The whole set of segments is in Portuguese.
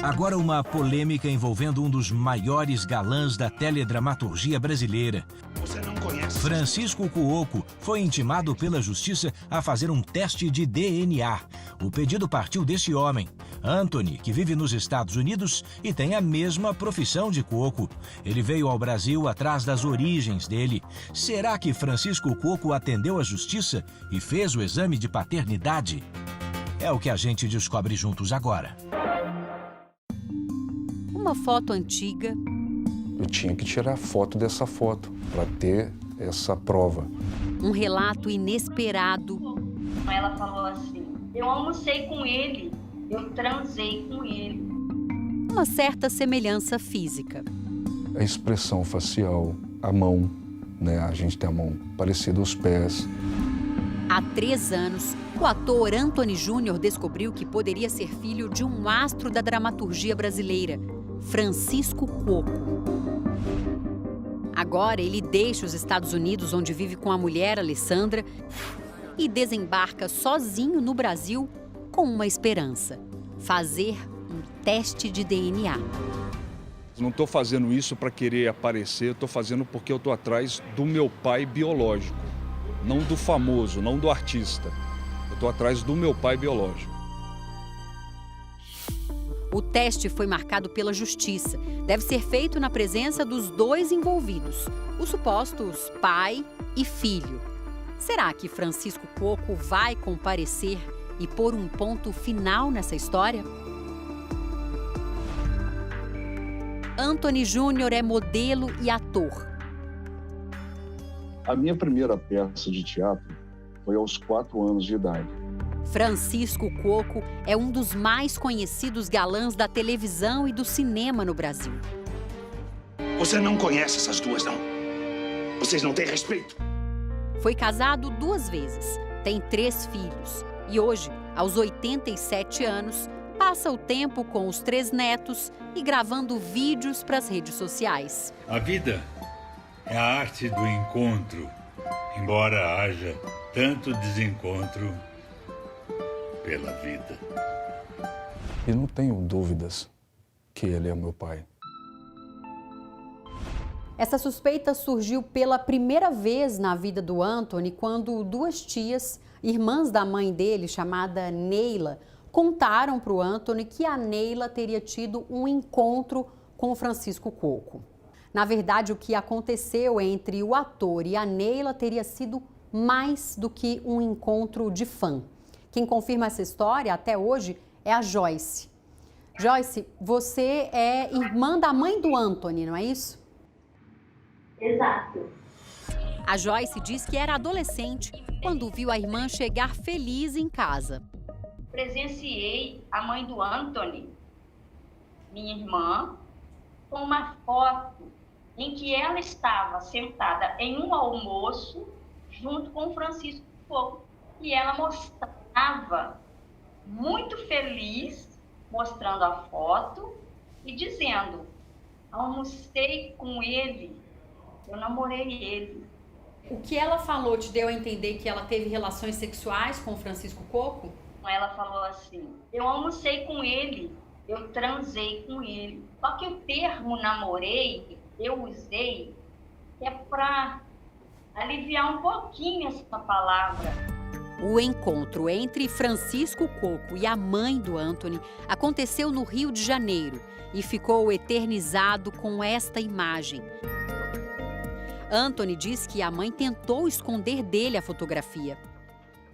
Agora uma polêmica envolvendo um dos maiores galãs da teledramaturgia brasileira. Você não conhece? Francisco Cuoco foi intimado pela justiça a fazer um teste de DNA. O pedido partiu desse homem, Anthony, que vive nos Estados Unidos e tem a mesma profissão de Cuoco. Ele veio ao Brasil atrás das origens dele. Será que Francisco Cuoco atendeu à justiça e fez o exame de paternidade? É o que a gente descobre juntos agora. Uma foto antiga. Eu tinha que tirar foto dessa foto para ter essa prova. Um relato inesperado. Ela falou assim: eu almocei com ele, eu transei com ele. Uma certa semelhança física. A expressão facial, a mão, né? A gente tem a mão parecida aos pés. Há 3 anos, o ator Anthony Júnior descobriu que poderia ser filho de um astro da dramaturgia brasileira, Francisco Cuoco. Agora ele deixa os Estados Unidos, onde vive com a mulher Alessandra, e desembarca sozinho no Brasil com uma esperança: fazer um teste de DNA. Não estou fazendo isso para querer aparecer, estou fazendo porque eu estou atrás do meu pai biológico, não do famoso, não do artista. Eu estou atrás do meu pai biológico. O teste foi marcado pela justiça. Deve ser feito na presença dos 2 envolvidos, os supostos pai e filho. Será que Francisco Cuoco vai comparecer e pôr um ponto final nessa história? Anthony Júnior é modelo e ator. A minha primeira peça de teatro foi aos 4 anos de idade. Francisco Cuoco é um dos mais conhecidos galãs da televisão e do cinema no Brasil. Você não conhece essas duas, não? Vocês não têm respeito? Foi casado 2 vezes, tem 3 filhos e hoje, aos 87 anos, passa o tempo com os 3 netos e gravando vídeos para as redes sociais. A vida é a arte do encontro, embora haja tanto desencontro pela vida. E não tenho dúvidas que ele é meu pai. Essa suspeita surgiu pela primeira vez na vida do Anthony quando 2 tias, irmãs da mãe dele, chamada Neila, contaram para o Anthony que a Neila teria tido um encontro com o Francisco Cuoco. Na verdade, o que aconteceu entre o ator e a Neila teria sido mais do que um encontro de fã. Quem confirma essa história até hoje é a Joyce. Joyce, você é irmã da mãe do Anthony, não é isso? Exato. A Joyce diz que era adolescente quando viu a irmã chegar feliz em casa. Presenciei a mãe do Anthony, minha irmã, com uma foto em que ela estava sentada em um almoço junto com o Francisco Cuoco. E ela mostrava muito feliz, mostrando a foto e dizendo: almocei com ele, eu namorei ele. O que ela falou te deu a entender que ela teve relações sexuais com o Francisco Cuoco? Ela falou assim: eu almocei com ele, eu transei com ele. Só que o termo namorei, eu usei, é para aliviar um pouquinho essa palavra. O encontro entre Francisco Cuoco e a mãe do Anthony aconteceu no Rio de Janeiro e ficou eternizado com esta imagem. Anthony diz que a mãe tentou esconder dele a fotografia.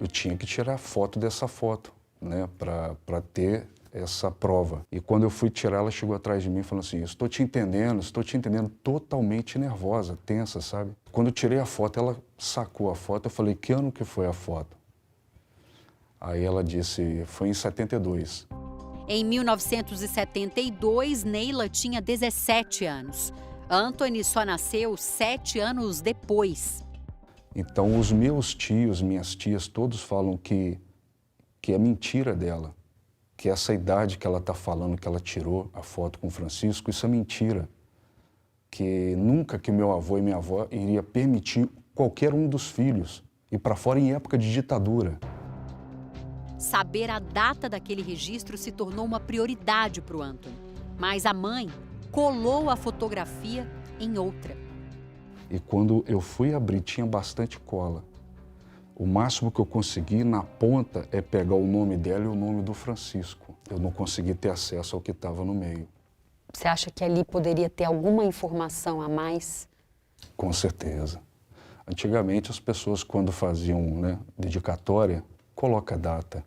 Eu tinha que tirar foto dessa foto, né, para ter essa prova. E quando eu fui tirar, ela chegou atrás de mim e falou assim: estou te entendendo, totalmente nervosa, tensa, sabe? Quando eu tirei a foto, ela sacou a foto, eu falei: que ano que foi a foto? Aí ela disse: foi em 72. Em 1972, Neila tinha 17 anos. Anthony só nasceu 7 anos depois. Então, os meus tios, minhas tias, todos falam que é mentira dela. Que essa idade que ela está falando, que ela tirou a foto com o Francisco, isso é mentira. Que nunca que meu avô e minha avó iria permitir qualquer um dos filhos ir para fora em época de ditadura. Saber a data daquele registro se tornou uma prioridade para o Anthony. Mas a mãe colou a fotografia em outra. E quando eu fui abrir, tinha bastante cola. O máximo que eu consegui na ponta é pegar o nome dela e o nome do Francisco. Eu não consegui ter acesso ao que estava no meio. Você acha que ali poderia ter alguma informação a mais? Com certeza. Antigamente as pessoas, quando faziam dedicatória, coloca a data.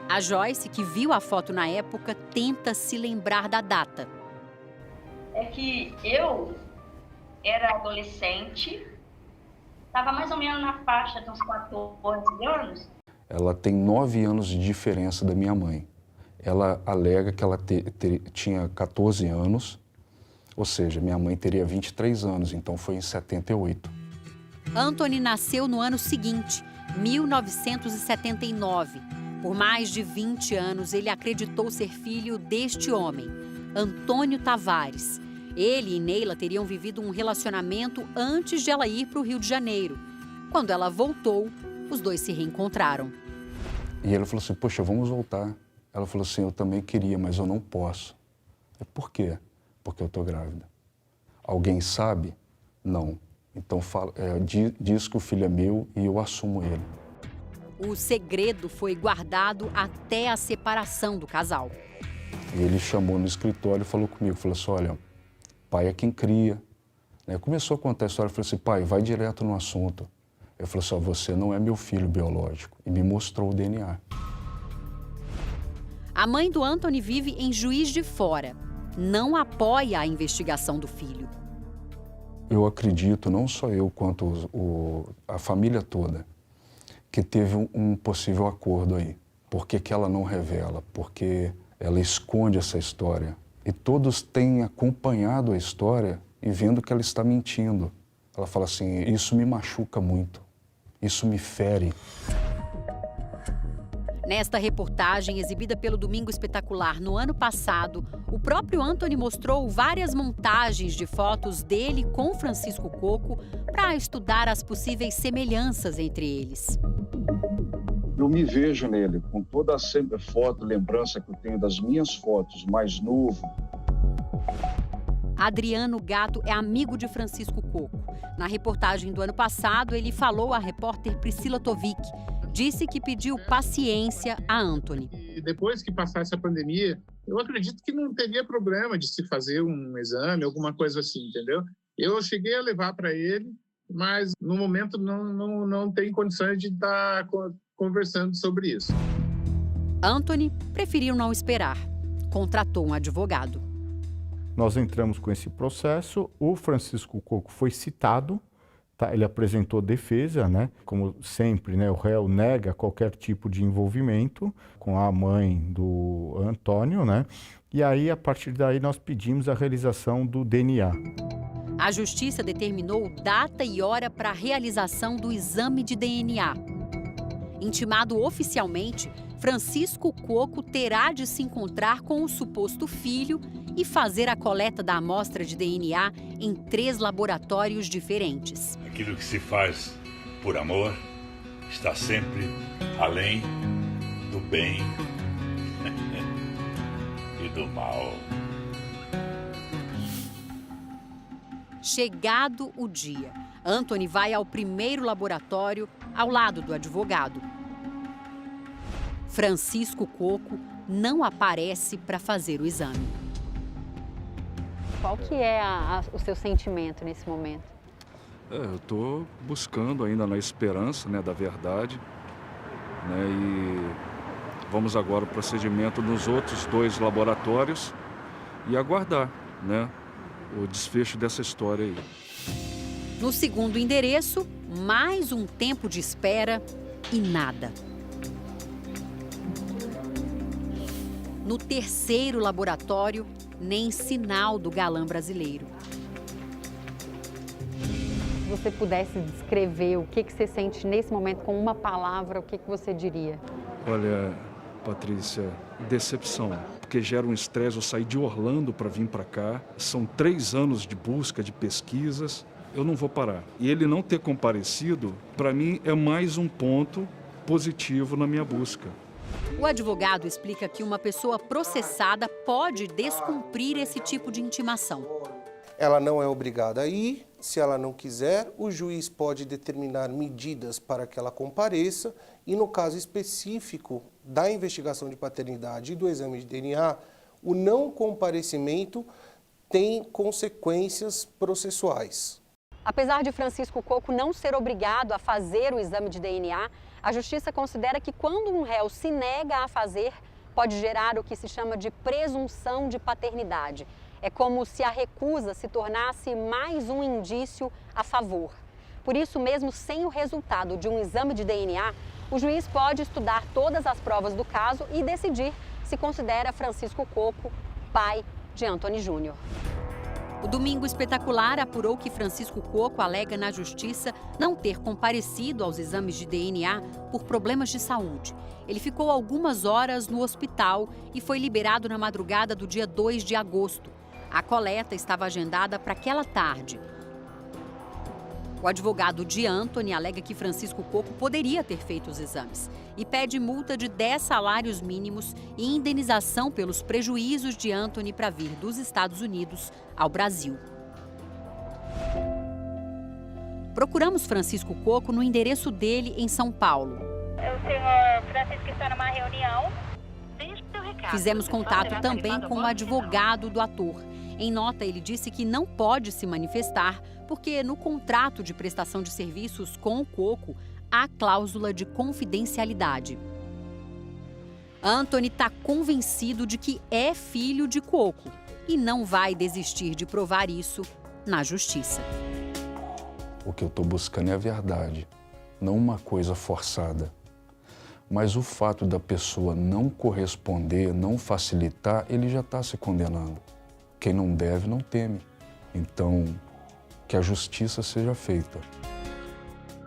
A Joyce, que viu a foto na época, tenta se lembrar da data. É que eu era adolescente, estava mais ou menos na faixa de uns 14 anos. Ela tem 9 anos de diferença da minha mãe. Ela alega que ela tinha 14 anos, ou seja, minha mãe teria 23 anos, então foi em 78. Anthony nasceu no ano seguinte, 1979. Por mais de 20 anos, ele acreditou ser filho deste homem, Antônio Tavares. Ele e Neila teriam vivido um relacionamento antes de ela ir para o Rio de Janeiro. Quando ela voltou, os dois se reencontraram. E ele falou assim, poxa, vamos voltar. Ela falou assim, eu também queria, mas eu não posso. Por quê? Porque eu estou grávida. Alguém sabe? Não. Então diz que o filho é meu e eu assumo ele. O segredo foi guardado até a separação do casal. E ele chamou no escritório e falou comigo, falou assim, olha, pai é quem cria. Começou a contar a história, falou assim, pai, vai direto no assunto. Eu falei assim, você não é meu filho biológico. E me mostrou o DNA. A mãe do Anthony vive em Juiz de Fora. Não apoia a investigação do filho. Eu acredito, não só eu, quanto a família toda, que teve um possível acordo aí. Por que ela não revela? Porque ela esconde essa história. E todos têm acompanhado a história e vendo que ela está mentindo. Ela fala assim, isso me machuca muito, isso me fere. Nesta reportagem, exibida pelo Domingo Espetacular no ano passado, o próprio Anthony mostrou várias montagens de fotos dele com Francisco Coco para estudar as possíveis semelhanças entre eles. Eu me vejo nele, com toda a foto, lembrança que eu tenho das minhas fotos, mais novo. Adriano Gatto é amigo de Francisco Coco. Na reportagem do ano passado, ele falou à repórter Priscila Tovic. Disse que pediu paciência a Anthony. E depois que passar essa pandemia, eu acredito que não teria problema de se fazer um exame, alguma coisa assim, entendeu? Eu cheguei a levar para ele, mas no momento não tem condições de estar conversando sobre isso. Anthony preferiu não esperar. Contratou um advogado. Nós entramos com esse processo, o Francisco Coco foi citado, tá? Ele apresentou defesa, né? Como sempre, né? O réu nega qualquer tipo de envolvimento com a mãe do Antônio, né? E aí, a partir daí, nós pedimos a realização do DNA. A Justiça determinou data e hora para a realização do exame de DNA. Intimado oficialmente, Francisco Coco terá de se encontrar com o suposto filho e fazer a coleta da amostra de DNA em 3 laboratórios diferentes. Aquilo que se faz por amor está sempre além do bem e do mal. Chegado o dia, Anthony vai ao primeiro laboratório ao lado do advogado. Francisco Coco não aparece para fazer o exame. Qual que é o seu sentimento nesse momento? Eu estou buscando ainda na esperança, né, da verdade, né, e vamos agora ao procedimento nos outros 2 laboratórios e aguardar, né, o desfecho dessa história aí. No segundo endereço, mais um tempo de espera e nada. No terceiro laboratório, nem sinal do galã brasileiro. Se você pudesse descrever o que você sente nesse momento com uma palavra, o que você diria? Olha, Patrícia, decepção, porque gera um estresse. Eu saí de Orlando para vir para cá, são 3 anos de busca, de pesquisas, eu não vou parar. E ele não ter comparecido, para mim, é mais um ponto positivo na minha busca. O advogado explica que uma pessoa processada pode descumprir esse tipo de intimação. Ela não é obrigada a ir. Se ela não quiser, o juiz pode determinar medidas para que ela compareça e, no caso específico da investigação de paternidade e do exame de DNA, o não comparecimento tem consequências processuais. Apesar de Francisco Coco não ser obrigado a fazer o exame de DNA, a Justiça considera que quando um réu se nega a fazer, pode gerar o que se chama de presunção de paternidade. É como se a recusa se tornasse mais um indício a favor. Por isso, mesmo sem o resultado de um exame de DNA, o juiz pode estudar todas as provas do caso e decidir se considera Francisco Coco pai de Anthony Júnior. O Domingo Espetacular apurou que Francisco Coco alega na Justiça não ter comparecido aos exames de DNA por problemas de saúde. Ele ficou algumas horas no hospital e foi liberado na madrugada do dia 2 de agosto. A coleta estava agendada para aquela tarde. O advogado de Anthony alega que Francisco Coco poderia ter feito os exames e pede multa de 10 salários mínimos e indenização pelos prejuízos de Anthony para vir dos Estados Unidos ao Brasil. Procuramos Francisco Coco no endereço dele em São Paulo. O senhor Francisco está numa reunião. Fizemos contato também com o advogado do ator. Em nota, ele disse que não pode se manifestar porque no contrato de prestação de serviços com o Coco há cláusula de confidencialidade. Anthony está convencido de que é filho de Coco e não vai desistir de provar isso na justiça. O que eu estou buscando é a verdade, não uma coisa forçada. Mas o fato da pessoa não corresponder, não facilitar, ele já está se condenando. Quem não deve, não teme. Então, que a justiça seja feita.